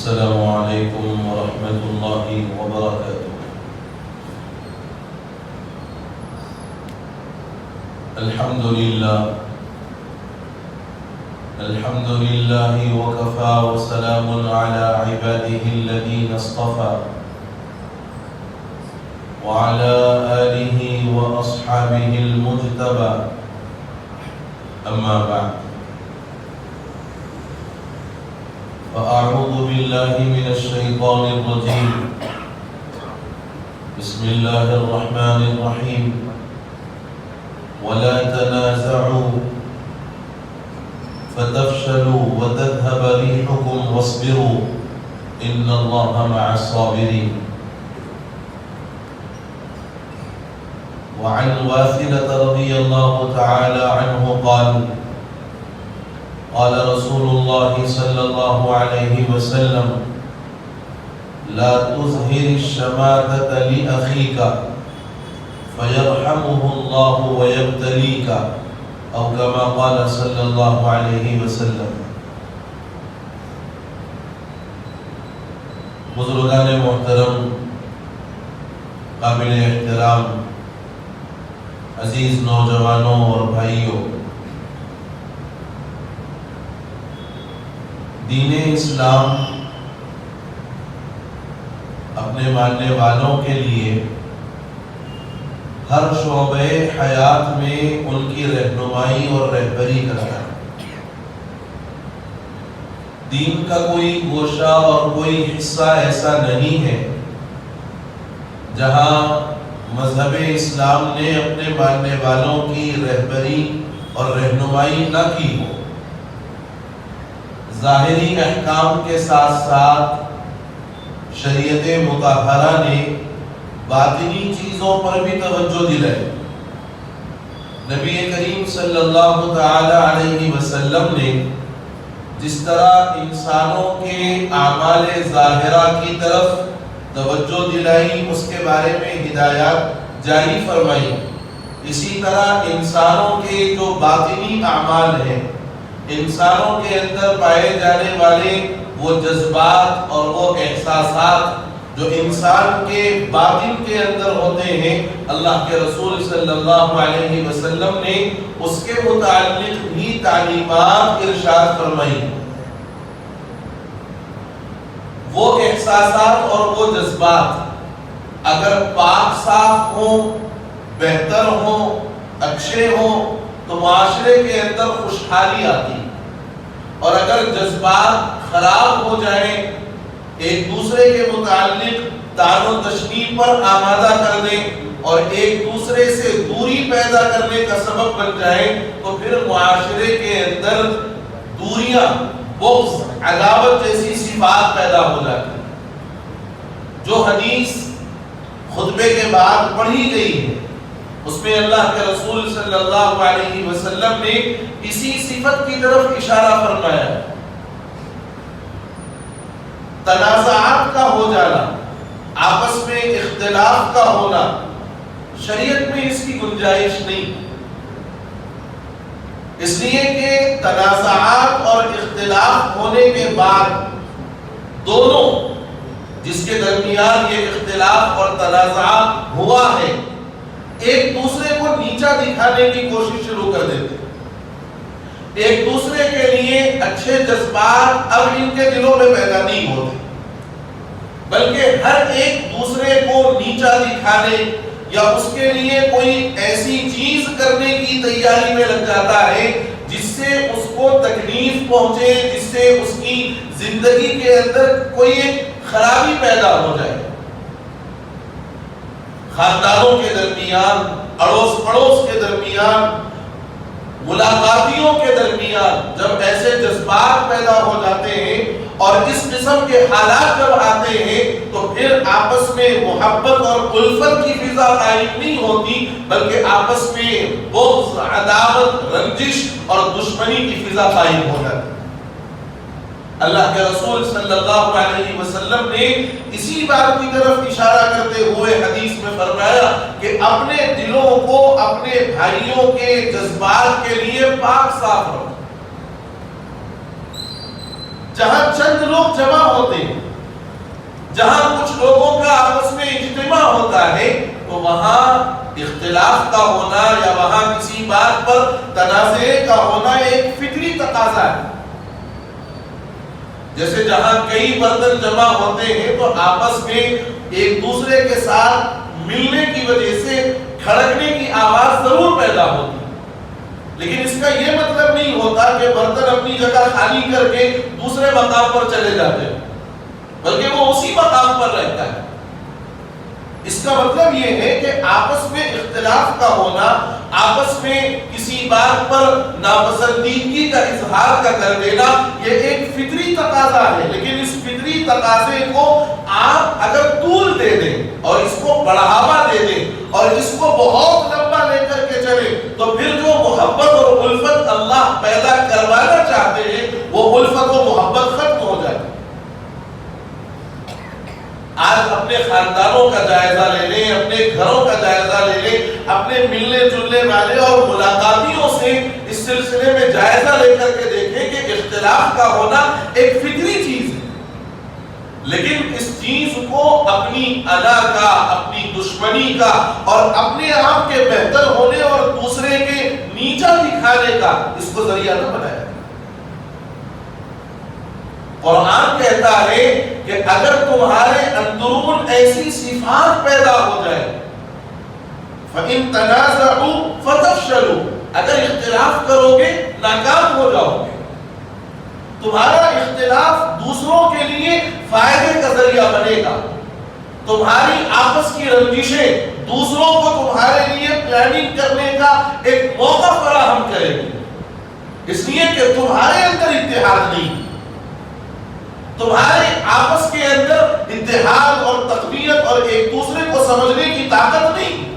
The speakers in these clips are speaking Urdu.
السلام علیکم ورحمۃ اللہ وبرکاتہ۔ الحمد للہ وکفى وسلام علی عباده الذین اصطفى وعلى آلہ واصحابہ المجتبى، اما بعد فأعوذ بالله من الشيطان الرجيم، بسم الله الرحمن الرحيم، ولا تنازعوا فتفشلوا وتذهب ريحكم واصبروا إن الله مع الصابرين۔ وعن واثلة رضي الله تعالى عنه قال قال رسول الله صلى الله عليه وسلم لا تظهر الشماتة لأخيك فيرحمه الله ويبتليك، أو كما قال صلى الله عليه وسلم۔ بزرگان محترم، قابل احترام، عزیز نوجوانوں اور بھائیوں، دین اسلام اپنے ماننے والوں کے لیے ہر شعبہ حیات میں ان کی رہنمائی اور رہبری کرتا ہے۔ دین کا کوئی گوشہ اور کوئی حصہ ایسا نہیں ہے جہاں مذہب اسلام نے اپنے ماننے والوں کی رہبری اور رہنمائی نہ کی ہو۔ ظاہری احکام کے ساتھ ساتھ شریعت مطہرہ نے باطنی چیزوں پر بھی توجہ دلائی۔ نبی کریم صلی اللہ تعالی علیہ وسلم نے جس طرح انسانوں کے اعمال ظاہرہ کی طرف توجہ دلائی، اس کے بارے میں ہدایات جاری فرمائی، اسی طرح انسانوں کے جو باطنی اعمال ہیں، انسانوں کے اندر پائے جانے والے وہ جذبات اور وہ احساسات جو انسان کے باطن کے اندر ہوتے ہیں، اللہ کے رسول صلی اللہ علیہ وسلم نے اس کے متعلق بھی تعلیمات ارشاد فرمائی۔ وہ احساسات اور وہ جذبات اگر پاک صاف ہوں، بہتر ہوں، اچھے ہوں تو معاشرے کے اندر خوشحالی آتی، اور اگر جذبات خراب ہو جائیں، ایک دوسرے کے متعلق طعن و تشنیع پر آمادہ کر دیں اور ایک دوسرے سے دوری پیدا کرنے کا سبب بن جائیں، تو پھر معاشرے کے اندر دوریاں، بغض، عداوت جیسی صفات پیدا ہو جاتی۔ جو حدیث خطبے کے بعد پڑھی گئی ہے، اس میں اللہ کے رسول صلی اللہ علیہ وسلم نے اسی صفت کی طرف اشارہ فرمایا۔ تنازعات کا ہو جانا، آپس میں اختلاف کا ہونا، شریعت میں اس کی گنجائش نہیں، اس لیے کہ تنازعات اور اختلاف ہونے کے بعد دونوں جس کے درمیان یہ اختلاف اور تنازع ہوا ہے، ایک دوسرے کو نیچا دکھانے کی کوشش شروع کر دیتے، ایک دوسرے کے لیے اچھے جذبات اب ان کے دلوں میں پیدا نہیں ہوتے، بلکہ ہر ایک دوسرے کو نیچا دکھانے یا اس کے لیے کوئی ایسی چیز کرنے کی تیاری میں لگ جاتا ہے جس سے اس کو تکلیف پہنچے، جس سے اس کی زندگی کے اندر کوئی ایک خرابی پیدا ہو جائے۔ خاندانوں کے درمیان، اڑوس پڑوس کے درمیان، ملاقاتیوں کے درمیان جب ایسے جذبات پیدا ہو جاتے ہیں اور اس قسم کے حالات جب آتے ہیں تو پھر آپس میں محبت اور الفت کی فضا قائم نہیں ہوتی، بلکہ آپس میں بغض، عداوت، رنجش اور دشمنی کی فضا قائم ہو جاتی۔ اللہ کے رسول صلی اللہ علیہ وسلم نے اسی بات کی طرف اشارہ کرتے ہوئے حدیث میں فرمایا کہ اپنے دلوں کو اپنے بھائیوں کے جذبات کے لیے پاک صاف رکھو۔ جہاں چند لوگ جمع ہوتے ہیں، جہاں کچھ لوگوں کا آپس میں اجتماع ہوتا ہے، تو وہاں اختلاف کا ہونا یا وہاں کسی بات پر تنازع کا ہونا ایک فطری تقاضا ہے۔ جیسے جہاں کئی برتن جمع ہوتے ہیں تو آپس میں ایک دوسرے کے ساتھ ملنے کی وجہ سے کھڑکنے کی آواز ضرور پیدا ہوتی ہے، لیکن اس کا یہ مطلب نہیں ہوتا کہ برتن اپنی جگہ خالی کر کے دوسرے مقام پر چلے جاتے ہیں، بلکہ وہ اسی مقام پر رہتا ہے۔ اس کا مطلب یہ ہے کہ آپس میں اختلاف کا ہونا، آپس میں کسی بات پر ناپسندیدگی کا اظہار کا کر دینا، یہ ایک فطری تقاضا ہے، لیکن اس فطری تقاضے کو آپ اگر طول دے دیں اور اس کو بڑھاوا دے دیں اور اس کو بہت لمبا لے کر کے چلیں، تو پھر جو محبت اور الفت اللہ پیدا کروانا چاہتے ہیں وہ الفت و محبت ختم ہو جاتی ہے۔ آج اپنے خاندانوں کا جائزہ لے لیں، اپنے گھروں کا جائزہ لے لیں، اپنے ملنے جلنے والے اور ملاقاتیوں سے اس سلسلے میں جائزہ لے کر کے دیکھیں کہ اختلاف کا ہونا ایک فطری چیز ہے، لیکن اس چیز کو اپنی انا کا، اپنی دشمنی کا اور اپنے آپ کے بہتر ہونے اور دوسرے کے نیچا دکھانے کا اس کو ذریعہ نہ بنایا۔ قرآن کہتا ہے کہ اگر تمہارے اندرون ایسی صفات پیدا ہو جائے، فَإِن تَنَازَعُوا فَتَفْشَلُوا، اگر اختلاف کرو گے ناکام ہو جاؤ گے۔ تمہارا اختلاف دوسروں کے لیے فائدے کا ذریعہ بنے گا، تمہاری آپس کی رنجشیں دوسروں کو تمہارے لیے پلاننگ کرنے کا ایک موقع فراہم کرے گی، اس لیے کہ تمہارے اندر اتحاد نہیں، تمہارے آپس کے اندر اتحاد اور تقویت اور ایک دوسرے کو سمجھنے کی طاقت نہیں۔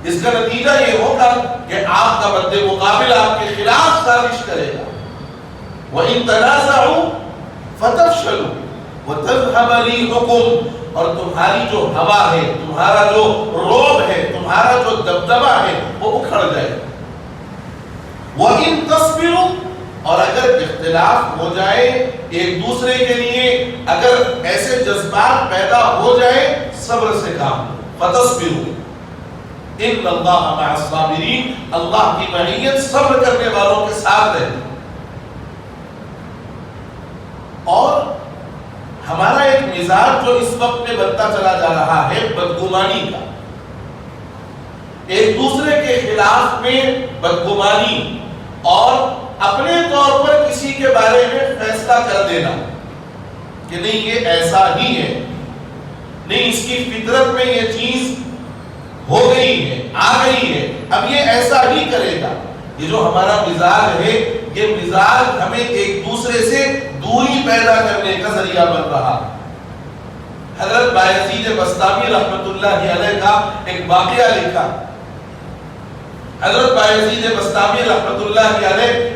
اس کا نتیجہ یہ ہوگا کہ آپ کا مد مقابل آپ کے خلاف سازش کرے گا۔ وَإِن تَنَازَعُوا فَتَفْشَلُوا وَتَذْهَبَ رِيحُكُمْ، اور تمہاری جو ہوا ہے، تمہارا جو روب ہے، تمہارا جو دبدبہ ہے وہ اکھڑ جائے گا۔ وَإِن تَصْبِرُوا، اور اگر اختلاف ہو جائے ایک دوسرے کے لیے، اگر ایسے جذبات پیدا ہو جائے، صبر سے کام لو۔ فَتَصْبِرُوا إِنَّ اللَّهَ مَعَ الصَّابِرِينَ، اللہ کی معیت صبر کرنے والوں کے ساتھ ہے۔ اور ہمارا ایک مزاج جو اس وقت میں بنتا چلا جا رہا ہے بدگمانی کا، ایک دوسرے کے خلاف میں بدگمانی اور اپنے طور پر کسی کے بارے میں فیصلہ کر دینا کہ نہیں یہ ایسا ہی ہے، نہیں اس کی فطرت میں یہ چیز ہو گئی ہے، آ گئی ہے، اب یہ ایسا ہی کرے گا۔ یہ جو ہمارا مزاج ہے، یہ مزاج ہمیں ایک دوسرے سے دوری پیدا کرنے کا ذریعہ بن رہا۔ حضرت بایزید بسطامی رحمت اللہ علیہ کا ایک واقعہ لکھا۔ حضرت بایزید بسطامی رحمت اللہ علیہ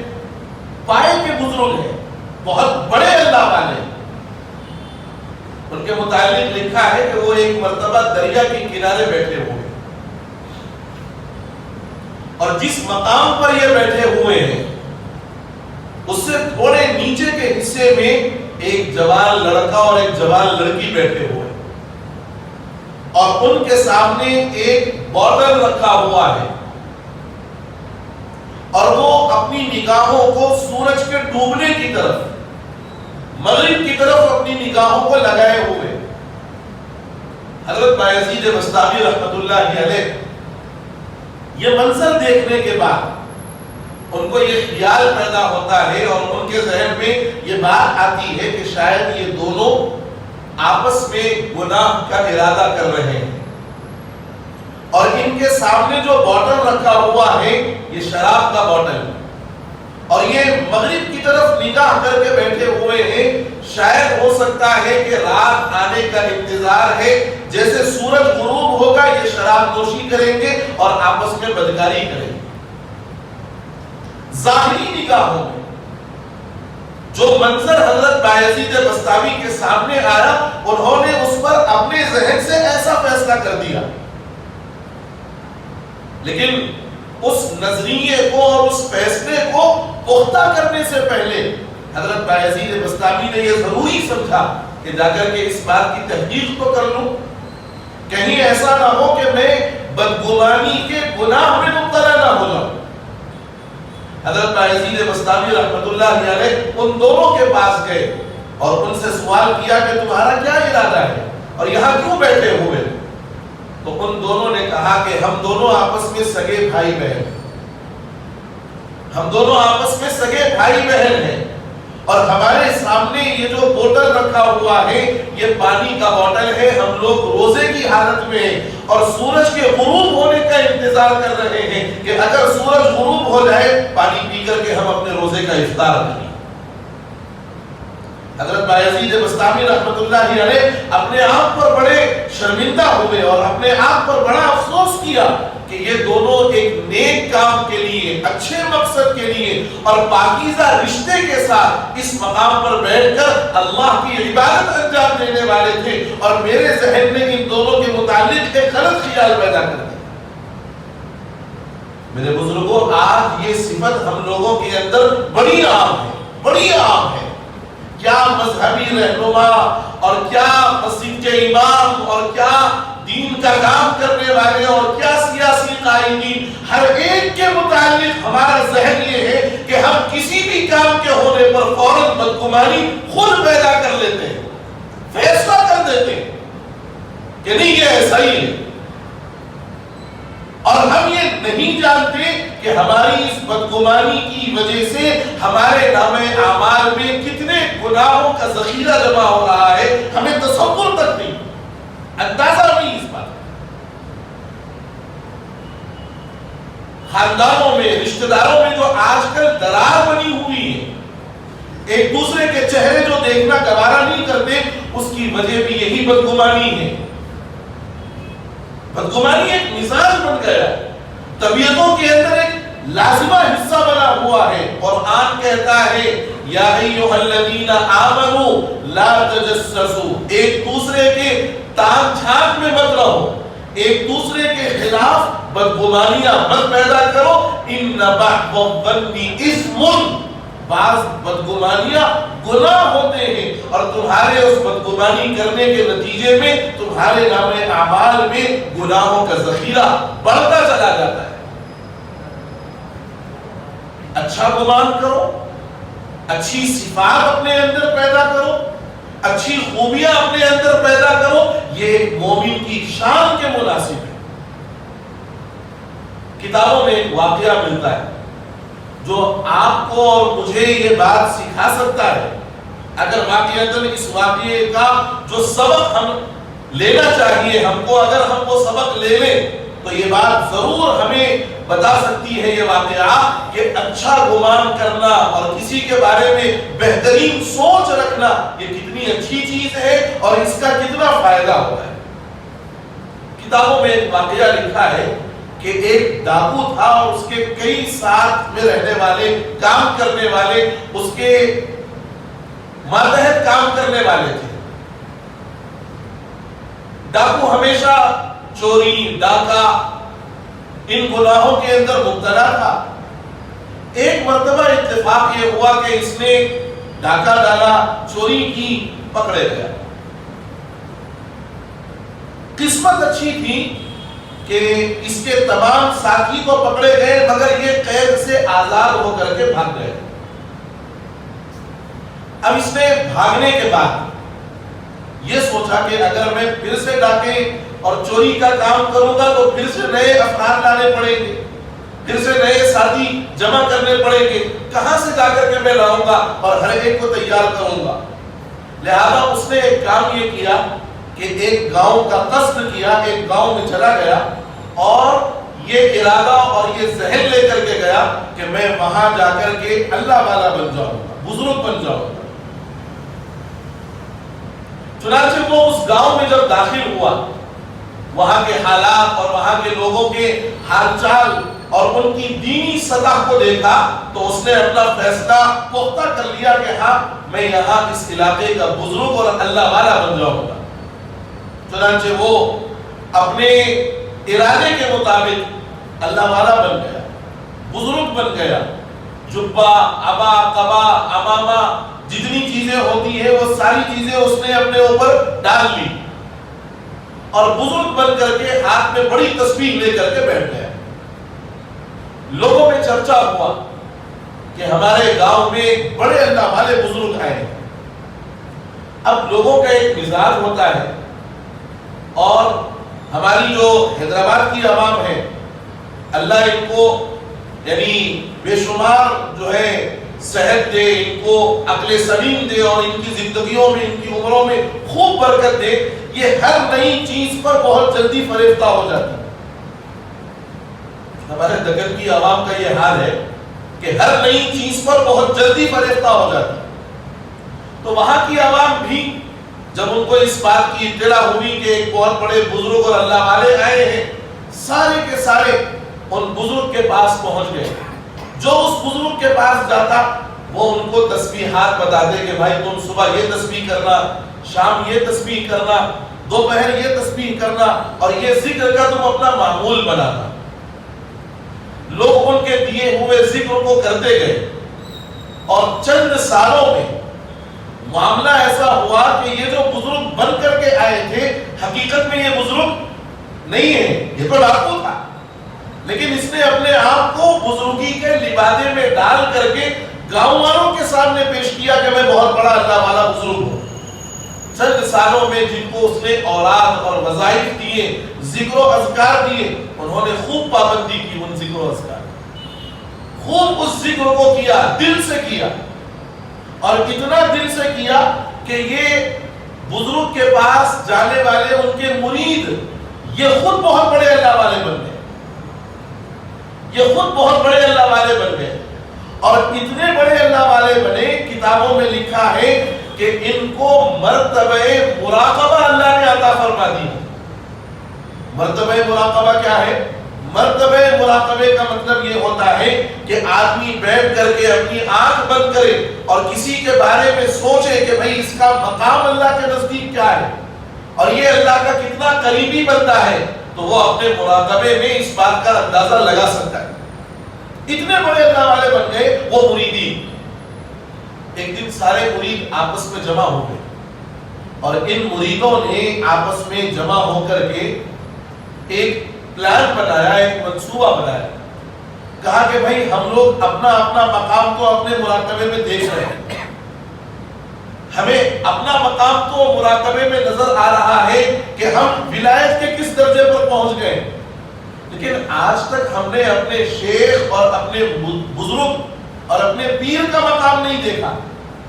پائے کے بزرگ ہیں، بہت بڑے اللہ والے۔ ان کے متعلق لکھا ہے کہ وہ ایک مرتبہ دریا کے کنارے بیٹھے ہوئے، اور جس مقام پر یہ بیٹھے ہوئے ہیں اس سے تھوڑے نیچے کے حصے میں ایک جوان لڑکا اور ایک جوان لڑکی بیٹھے ہوئے، اور ان کے سامنے ایک بوتل رکھا ہوا ہے، اور وہ اپنی نگاہوں کو سورج کے ڈوبنے کی طرف، مغرب کی طرف اپنی نگاہوں کو لگائے ہوئے۔ حضرت بایزید بسطامی رحمت اللہ علیہ یہ منظر دیکھنے کے بعد ان کو یہ خیال پیدا ہوتا ہے اور ان کے ذہن میں یہ بات آتی ہے کہ شاید یہ دونوں آپس میں گناہ کا ارادہ کر رہے ہیں، اور ان کے سامنے جو بوتل رکھا ہوا ہے یہ شراب کا بوتل ہے، اور یہ مغرب کی طرف نگاہ کر کے بیٹھے ہوئے ہیں۔ شاید ہو سکتا ہے کہ رات آنے کا انتظار ہے، جیسے سورج غروب ہوگا یہ شراب نوشی کریں گے اور آپس میں بدکاری کریں گے۔ ظاہری نگاہوں میں جو منظر حضرت بایزید بسطامی کے سامنے آیا، انہوں نے اس پر اپنے ذہن سے ایسا فیصلہ کر دیا، لیکن اس نظریے کو اور اس فیصلے کو پختہ کرنے سے پہلے حضرت بایزید بستامی نے یہ ضروری سمجھا کہ جا کر کے اس بات کی تحقیق تو کر لوں، کہیں ایسا نہ ہو کہ میں بدگمانی کے گناہ میں مبتلا نہ ہو جاؤں۔ حضرت بایزید بستامی رحمت اللہ علیہ ان دونوں کے پاس گئے اور ان سے سوال کیا کہ تمہارا کیا ارادہ ہے اور یہاں کیوں بیٹھے ہوئے؟ تو ان دونوں نے کہا کہ ہم دونوں آپس میں سگے بھائی بہن، ہم دونوں آپس میں سگے بھائی بہن ہیں، اور ہمارے سامنے یہ جو بوتل رکھا ہوا ہے یہ پانی کا بوتل ہے، ہم لوگ روزے کی حالت میں ہیں اور سورج کے غروب ہونے کا انتظار کر رہے ہیں کہ اگر سورج غروب ہو جائے پانی پی کر کے ہم اپنے روزے کا افطار کریں۔ حضرت بایزید بستامی رحمت اللہ علیہ اپنے آپ پر بڑے شرمندہ ہوئے اور اپنے آپ پر بڑا افسوس کیا کہ یہ دونوں ایک نیک کام کے لیے، اچھے مقصد کے لیے اور پاکیزہ رشتے کے ساتھ اس مقام پر بیٹھ کر اللہ کی عبادت انجام دینے والے تھے، اور میرے ذہن نے ان دونوں کے متعلق ایک غلط خیال پیدا کر دیا۔ میرے بزرگوں، آج یہ صفت ہم لوگوں کے اندر بڑی عام ہے، بڑی عام ہے۔ کیا مذہبی رہنما اور کیا مسجد کے امام اور کیا دین کا کام کرنے والے اور کیا سیاسی قائدین، ہر ایک کے متعلق ہمارا ذہن یہ ہے کہ ہم کسی بھی کام کے ہونے پر فوراً بدگمانی خود پیدا کر لیتے ہیں، فیصلہ کر دیتے ہیں کہ نہیں یہ ایسا ہی ہے، اور ہم یہ نہیں جانتے کہ ہماری اس بدگمانی کی وجہ سے ہمارے نامہ اعمال میں کتنے گناہوں کا ذخیرہ جمع ہو رہا ہے، ہمیں تصور تک نہیں، اندازہ نہیں اس بات۔ خاندانوں میں، رشتہ داروں میں جو آج کل درار بنی ہوئی ہے، ایک دوسرے کے چہرے جو دیکھنا گوارا نہیں کرتے، اس کی وجہ بھی یہی بدگمانی ہے۔ بدگمانی ایک مزاج بن گیا ہے، طبیعتوں کے اندر ایک لازمہ حصہ بنا ہوا ہے۔ قرآن کہتا ہے یا ایھا الذین آمنوا لا تجسسوا، ایک دوسرے کے تاک جھانک میں مت رہو، ایک دوسرے کے خلاف بدگمانیاں مت پیدا کرو، ان بعض الظن اثم، بعض بدگمانیاں گناہ ہوتے ہیں، اور تمہارے اس بدگمانی کرنے کے نتیجے میں تمہارے نامہ اعمال میں گناہوں کا ذخیرہ بڑھتا چلا جاتا ہے۔ اچھا گمان کرو، اچھی صفات اپنے اندر پیدا کرو، اچھی خوبیاں اپنے اندر پیدا کرو، یہ ایک مومن کی شان کے مناسب ہے۔ کتابوں میں ایک واقعہ ملتا ہے جو آپ کو اور مجھے یہ بات سکھا سکتا ہے۔ اگر واقعتاً اس واقعے کا جو سبق ہم لینا چاہیے ہم کو، اگر ہم وہ سبق لے لیں تو یہ بات ضرور ہمیں بتا سکتی ہے یہ واقعہ کہ اچھا گمان کرنا اور کسی کے بارے میں بہترین سوچ رکھنا یہ کتنی اچھی چیز ہے اور اس کا کتنا فائدہ ہوتا ہے۔ کتابوں میں ایک واقعہ لکھا ہے کہ ایک ڈاکو تھا اور اس کے کئی ساتھ میں رہنے والے، کام کرنے والے، اس کے ماتحت کام کرنے والے تھے۔ ڈاکو ہمیشہ چوری، ڈاکہ، ان گناہوں کے اندر مبتلا تھا۔ ایک مرتبہ اتفاق یہ ہوا کہ اس نے ڈاکہ ڈالا، چوری کی، پکڑے گیا۔ قسمت اچھی تھی کہ اس کے تمام ساتھی تو پکڑے گئے مگر یہ قید سے آزاد ہو کر کے بھاگ گئے۔ اب اس نے بھاگنے کے بعد یہ سوچا کہ اگر میں پھر سے ڈاکے اور چوری کا کام کروں گا تو پھر سے نئے افراد لانے پڑیں گے، پھر سے نئے ساتھی جمع کرنے پڑیں گے، کہاں سے جا کر کے میں لاؤں گا اور ہر ایک کو تیار کروں گا۔ لہذا اس نے ایک کام یہ کیا کہ ایک گاؤں کا قصد کیا، ایک گاؤں میں چلا گیا اور یہ ارادہ اور یہ ذہن لے کر کے گیا کہ میں وہاں جا کر کے اللہ والا بن جاؤں گا، بزرگ بن جاؤں گا۔ چنانچہ وہ اس گاؤں میں جب داخل ہوا، وہاں کے حالات اور وہاں کے لوگوں کے حال چال اور ان کی دینی سطح کو دیکھا تو اس نے اپنا فیصلہ پختہ کر لیا کہ ہاں میں یہاں اس علاقے کا بزرگ اور اللہ والا بن جاؤں گا۔ چنانچہ وہ اپنے ارادے کے مطابق اللہ والا بن گیا، بزرگ بن گیا، جبہ، عبا، قبا، امامہ، جتنی چیزیں ہوتی ہیں وہ ساری چیزیں اس نے اپنے اوپر ڈال لی اور بزرگ بن کر کے ہاتھ میں بڑی تسبیح لے کر کے بیٹھ گیا۔ لوگوں میں چرچا ہوا کہ ہمارے گاؤں میں ایک بڑے اللہ والے بزرگ آئے۔ اب لوگوں کا ایک مزاج ہوتا ہے، اور ہماری جو حیدرآباد کی عوام ہے، اللہ ان کو یعنی بے شمار جو ہے صحت دے، ان کو عقل سلیم دے، اور ان کی زندگیوں میں، ان کی عمروں میں خوب برکت دے، یہ ہر نئی چیز پر بہت جلدی فریفتہ ہو جاتی ہے۔ ہمارے دکن کی عوام کا یہ حال ہے کہ ہر نئی چیز پر بہت جلدی فریفتہ ہو جاتی ہے۔ تو وہاں کی عوام بھی جب ان کو اس بات کی اطلاع ہوئی کہ ایک بہت بڑے بزرگ اور اللہ والے آئے ہیں، سارے کے سارے ان بزرگ کے پاس پہنچ گئے۔ جو اس بزرگ کے پاس جاتا وہ ان کو تسبیحات بتاتے کہ بھائی تم صبح یہ تسبیح کرنا، شام یہ تسبیح کرنا، دوپہر یہ تسبیح کرنا، اور یہ ذکر کا تم اپنا معمول بنانا۔ لوگ ان کے دیے ہوئے ذکر کو کرتے گئے، اور چند سالوں میں معاملہ ایسا ہوا کہ یہ جو بزرگ بن کر کے آئے تھے، حقیقت میں یہ بزرگ نہیں ہے، یہ تو ڈاکو تھا، لیکن اس نے اپنے آپ کو بزرگی کے لبادے میں ڈال کر کے گاؤں والوں کے سامنے پیش کیا کہ میں بہت بڑا اللہ والا بزرگ ہوں۔ چند سالوں میں جن کو اس نے اولاد اور وظائف دیے، ذکر و اذکار دیے، انہوں نے خوب پابندی کی ان ذکر و اذکار، خوب اس ذکر کو کیا، دل سے کیا، اور اتنا دل سے کیا کہ یہ بزرگ کے پاس جانے والے ان کے مرید یہ خود بہت بڑے اللہ والے بن گئے، یہ خود بہت بڑے اللہ والے بن گئے، اور اتنے بڑے اللہ والے بنے، کتابوں میں لکھا ہے کہ ان کو مرتبہ مراقبہ اللہ نے عطا فرما دی۔ مرتبہ مراقبہ کیا ہے؟ مرتبہ مراقبے کا مطلب یہ ہوتا ہے کہ آدمی بیٹھ کر کے اپنی آنکھ بند کرے اور کسی کے بارے میں سوچے کہ بھئی اس کا مقام اللہ کے نزدیک کیا ہے، اور یہ اللہ کا کتنا قریبی بندہ ہے، تو وہ اپنے مراقبے میں اس بات کا اندازہ لگا سکتا ہے۔ اتنے بڑے اللہ والے بن گئے وہ مریدین۔ ایک دن سارے مرید آپس میں جمع ہو گئے، اور ان مریدوں نے آپس میں جمع ہو کر کے ایک پلان بنایا، ایک منصوبہ بنایا۔ کہا کہ بھئی ہم لوگ اپنا اپنا مقام تو اپنے مراقبے میں دیکھ رہے ہیں، ہمیں اپنا مقام تو مراقبے میں نظر آ رہا ہے کہ ہم ولایت کے کس درجے پر پہنچ گئے، لیکن آج تک ہم نے اپنے شیخ اور اپنے بزرگ اور اپنے پیر کا مقام نہیں دیکھا۔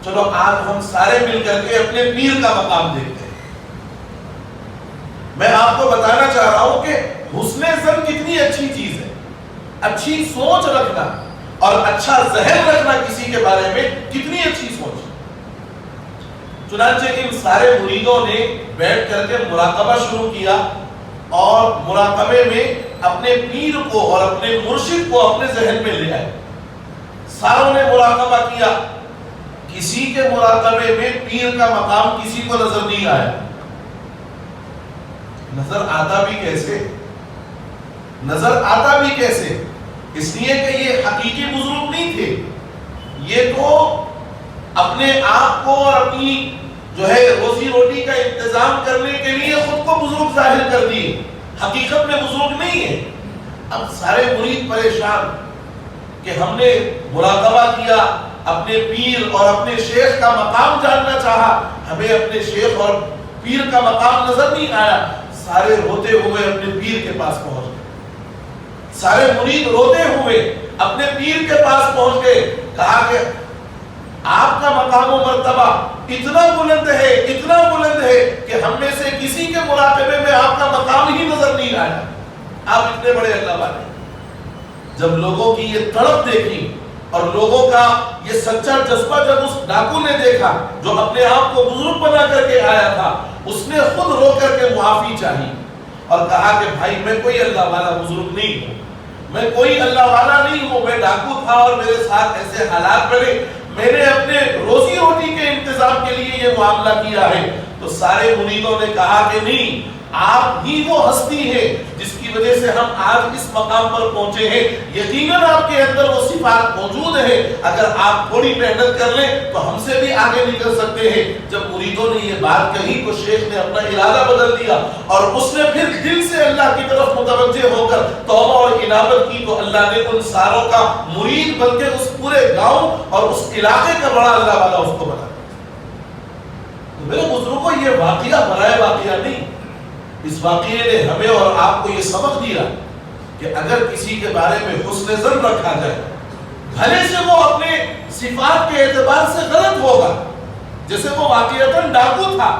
چلو آج ہم سارے مل کر کے اپنے پیر کا مقام دیکھتے ہیں۔ میں آپ کو بتانا چاہ رہا ہوں کہ حسن ظن کتنی اچھی چیز ہے، اچھی سوچ رکھنا اور اچھا ذہن رکھنا کسی کے بارے میں کتنی اچھی سوچ۔ چنانچہ ان سارے مریدوں نے بیٹھ کر کے مراقبہ شروع کیا، اور مراقبے میں اپنے پیر کو اور اپنے مرشد کو اپنے ذہن میں لے آئے۔ ساروں نے مراقبہ کیا، کسی کے مراقبے میں پیر کا مقام کسی کو نظر نہیں آیا۔ نظر آتا بھی کیسے؟ نظر آتا بھی کیسے؟ اس لیے کہ یہ حقیقی بزرگ نہیں تھے، یہ تو اپنے آپ کو اور اپنی جو ہے روزی روٹی کا انتظام کرنے کے لیے خود کو بزرگ ظاہر کر دیے، حقیقت میں بزرگ نہیں ہے۔ اب سارے مرید پریشان کہ ہم نے مراقبہ کیا، اپنے پیر اور اپنے شیخ کا مقام جاننا چاہا، ہمیں اپنے شیخ اور پیر کا مقام نظر نہیں آیا۔ سارے روتے ہوئے اپنے پیر کے پاس پہنچ گئے، سارے مرید روتے ہوئے اپنے پیر کے پاس پہنچ گئے۔ کہا کہ آپ کا مقام و مرتبہ اتنا بلند ہے، اتنا بلند ہے کہ ہم میں سے کسی کے مراقبے میں آپ کا مقام ہی نظر نہیں آیا، آپ اتنے بڑے اللہ والے۔ جب لوگوں کی یہ تڑپ دیکھی اور لوگوں کا یہ سچا جذبہ جب اس ڈاکو نے دیکھا جو اپنے آپ کو بزرگ بنا کر کے آیا تھا، اس نے خود رو کر کے معافی چاہی اور کہا کہ بھائی میں کوئی اللہ والا بزرگ نہیں ہوں، میں کوئی اللہ والا نہیں ہوں، میں ڈاکو تھا اور میرے ساتھ ایسے حالات بنے، میں نے اپنے روزی روٹی کے انتظام کے لیے یہ معاملہ کیا ہے۔ تو سارے مریدوں نے کہا کہ نہیں، آپ ہی وہ ہستی ہے جس کی وجہ سے ہم آج اس مقام پر پہنچے ہیں. یقیناً آپ کے اندر وہ صفات موجود ہے. اگر آپ تھوڑی محنت کر لیں تو ہم سے بھی آگے نکل سکتے ہیں. جب مریدوں نے یہ بات کہی تو شیخ نے اپنا ارادہ بدل دیا اور اس نے پھر دل سے اللہ کی طرف متوجہ ہو کر توبہ اور انابت کی تو اللہ نے ان ساروں کا مرید بن کے اس پورے گاؤں اور اس علاقے کا بڑا اللہ والا اس کو بنا. تو میرے بزرگوں یہ واقعہ برائے واقعہ نہیں. اس واقعے نے ہمیں اور آپ کو یہ سبق دیا کہ اگر کسی کے بارے میں حسن ظن رکھا جائے بھلے سے وہ اپنے صفات کے اعتبار سے غلط ہوگا. جیسے وہ واقعتاً ڈاکو تھا,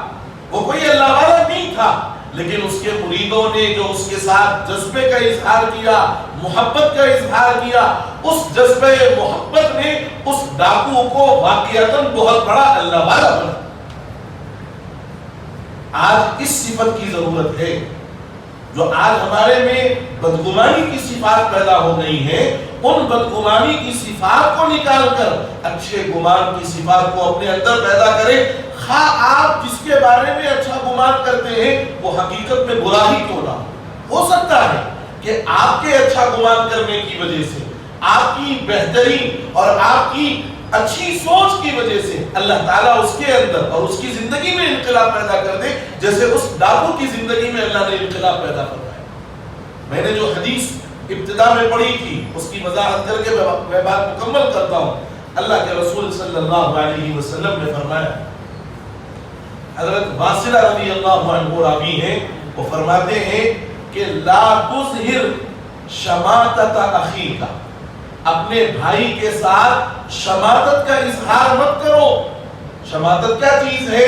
وہ کوئی اللہ والا نہیں تھا, لیکن اس کے مریدوں نے جو اس کے ساتھ جذبے کا اظہار کیا, محبت کا اظہار کیا, اس جذبے محبت نے اس ڈاکو کو واقعتاً بہت بڑا اللہ والا بنا. آج اس صفت کی ضرورت ہے. جو آج ہمارے میں بدگمانی کی صفات پیدا ہو گئی ہیں, ان بدگمانی کی صفات کو نکال کر اچھے گمان کی صفات کو اپنے اندر پیدا کریں. خواہ آپ جس کے بارے میں اچھا گمان کرتے ہیں وہ حقیقت میں برا ہی کیوں نہ ہو سکتا ہے کہ آپ کے اچھا گمان کرنے کی وجہ سے, آپ کی بہترین اور آپ کی اچھی سوچ کی وجہ سے اللہ تعالیٰ اس کے اندر اور اس کی زندگی میں انقلاب پیدا کر دے, جیسے اس ڈاکو کی زندگی میں اللہ نے انقلاب پیدا فرمایا. میں نے جو حدیث ابتدا میں پڑھی تھی اس کی وضاحت کر کے میں بات مکمل کرتا ہوں. اللہ کے رسول صلی اللہ علیہ وسلم نے فرمایا, حضرت واصلہ رضی اللہ عنہ راوی ہیں, وہ فرماتے ہیں کہ لا تظہر شماتت اخیک, اپنے بھائی کے ساتھ شماتت کا اظہار مت کرو. شماتت کیا چیز ہے؟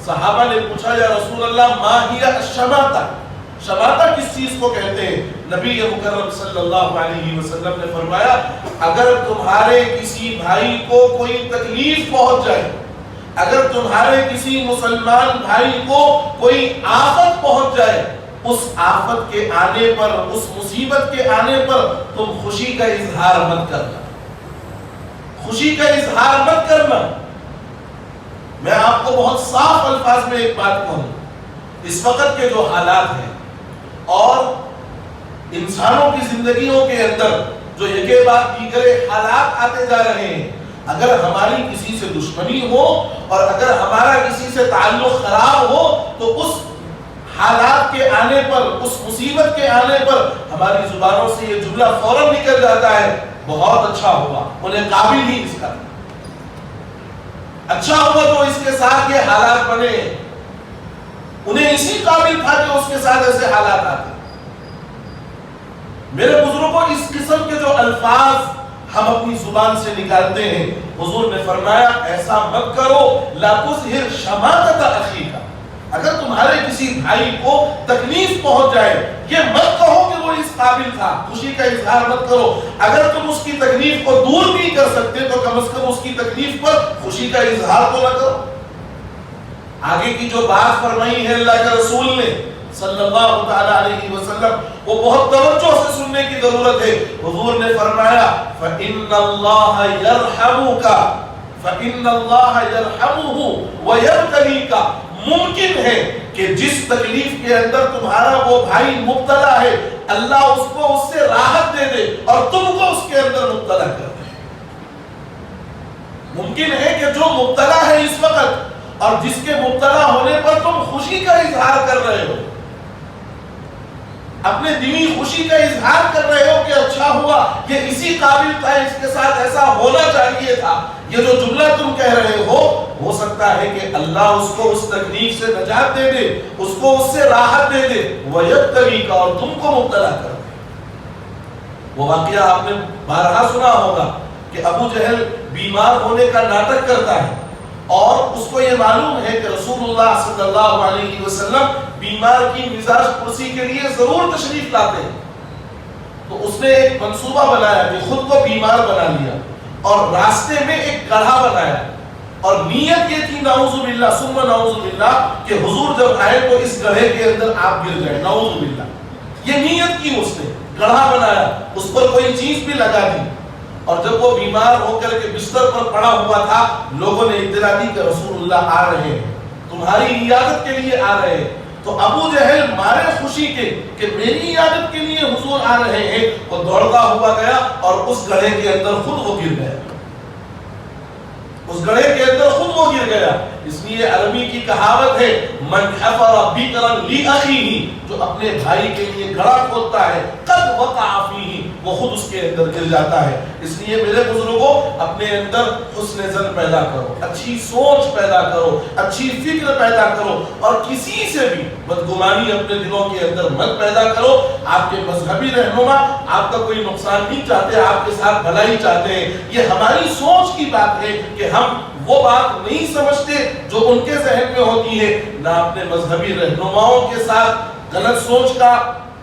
صحابہ نے پوچھا یا رسول اللہ ما ہی الشماتہ, شماتہ کس چیز کو کہتے ہیں؟ نبی مکرم صلی اللہ علیہ وسلم نے فرمایا اگر تمہارے کسی بھائی کو کوئی تکلیف پہنچ جائے, اگر تمہارے کسی مسلمان بھائی کو کوئی آفت پہنچ جائے, اس آفت کے آنے پر, اس مصیبت کے آنے پر تم خوشی کا اظہار مت کرنا. خوشی کا اظہار مت کرنا. میں آپ کو بہت صاف الفاظ میں ایک بات کہوں, اس وقت کے جو حالات ہیں اور انسانوں کی زندگیوں کے اندر جو یکے بعد دیگرے حالات آتے جا رہے ہیں, اگر ہماری کسی سے دشمنی ہو اور اگر ہمارا کسی سے تعلق خراب ہو تو اس حالات کے آنے پر, اس مصیبت کے آنے پر ہماری زبانوں سے یہ جملہ فوراً نکل جاتا ہے بہت اچھا ہوا, انہیں قابل ہی اس کا, اچھا ہوا تو اس کے ساتھ یہ حالات بنے, انہیں اسی قابل تھا کہ اس کے ساتھ ایسے حالات آتے. میرے بزرگوں اس قسم کے جو الفاظ ہم اپنی زبان سے نکالتے ہیں, حضور نے فرمایا ایسا مت کرو. لا تظہر شماتت اخیک, اگر تمہارے کسی بھائی کو تکلیف پہنچ جائے یہ مت کہو کہ وہ اس قابل تھا, خوشی کا اظہار مت کرو. اگر تم اس کی تکلیف کو دور نہیں کر سکتے تو کم از کم اس کی تکلیف پر خوشی کا اظہار تو نہ کرو. آگے کی جو بات فرمائی ہے اللہ کے رسول نے صلی اللہ تعالی علیہ وسلم, وہ بہت توجہ سے سننے کی ضرورت ہے. حضور نے فرمایا فَإِنَّ اللَّهَ يَرْحَمُكَ فَإِنَّ اللَّهَ يَرْحَمُهُ وَيَبْتَلِيكَ, ممکن ہے کہ جس تکلیف کے اندر تمہارا وہ بھائی مبتلا ہے اللہ اس کو اس سے راحت دے دے اور تم کو اس کے اندر مبتلا کر دے. ممکن ہے کہ جو مبتلا ہے اس وقت اور جس کے مبتلا ہونے پر تم خوشی کا اظہار کر رہے ہو, اپنے دلی خوشی کا اظہار کر رہے ہو کہ اچھا ہوا یہ اسی قابل تھا, اس کے ساتھ ایسا ہونا چاہیے تھا, یہ جو جملہ تم کہہ رہے ہو سکتا ہے کہ اللہ اس کو اس تکلیف سے نجات دے دے, اس کو اس سے راحت دے دے, وَيَبْتَلِيكَ, اور تم کو مبتلا کر دے. وہ واقعہ آپ نے بارہا سنا ہوگا کہ ابو جہل بیمار ہونے کا ناٹک کرتا ہے اور اس کو یہ معلوم ہے کہ رسول اللہ صلی اللہ علیہ وسلم بیمار کی مزاج پرسی کے لیے ضرور تشریف لاتے ہیں. تو اس نے ایک منصوبہ بنایا کہ خود کو بیمار بنا لیا اور راستے میں ایک گڑھا بنایا اور نیت یہ تھی نعوذ باللہ ثم نعوذ باللہ کہ حضور جب آئے تو اس گڑھے کے اندر آپ گر جائیں, نعوذ باللہ. یہ نیت کی اس نے, گڑھا بنایا, اس پر کوئی چیز بھی لگا دی اور جب وہ بیمار ہو کر کے بستر پر پڑا ہوا تھا لوگوں نے اطلاع دی کہ رسول اللہ آ رہے ہیں, تمہاری عیادت کے لیے آ رہے ہیں. تو تو ابو جہل مارے خوشی کے کہ میری عیادت کے لیے حضور آ رہے ہیں، وہ دوڑتا ہوا گیا اور اس گڑھے کے اندر خود وہ گر گیا، اس گڑھے کے اندر خود وہ گر گیا۔ اس لیے عربی کی کہاوت ہے من حفر بئرا لأخیہ، جو اپنے بھائی کے لیے گڑھا کھودتا ہے قد وقع فیہ، وہ خود اس کے اندر گر جاتا ہے۔ اس لیے میرے بزرگوں اپنے اندر حسن ظن پیدا کرو، اچھی سوچ پیدا کرو، اچھی فکر پیدا کرو، اور کسی سے بھی بدگمانی اپنے دلوں کے اندر مت پیدا کرو۔ آپ کے مذہبی رہنما آپ کا کوئی نقصان نہیں چاہتے، آپ کے ساتھ بھلائی چاہتے ہیں۔ یہ ہماری سوچ کی بات ہے کہ ہم وہ بات نہیں سمجھتے جو ان کے ذہن میں ہوتی ہے۔ نہ اپنے مذہبی رہنماؤں کے ساتھ غلط سوچ کا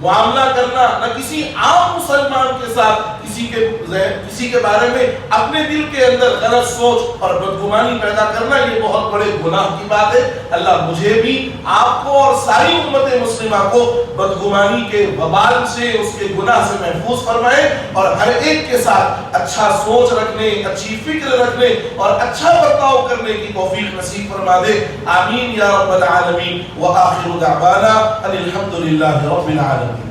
معاملہ کرنا، نہ کسی عام مسلمان کے ساتھ کسی کے بارے میں اپنے دل کے اندر غلط سوچ اور بدگمانی پیدا کرنا، یہ بہت بڑے گناہ کی بات ہے۔ اللہ مجھے بھی، آپ کو اور ساری امت مسلمہ کو بدگمانی کے وبال سے، اس کے گناہ سے محفوظ فرمائے، اور ہر ایک کے ساتھ اچھا سوچ رکھنے، اچھی فکر رکھنے اور اچھا برتاؤ کرنے کی توفیق نصیب فرما دے۔ آمین یا رب العالمین۔ وآخر دعوانا ان الحمد للہ رب العالمین۔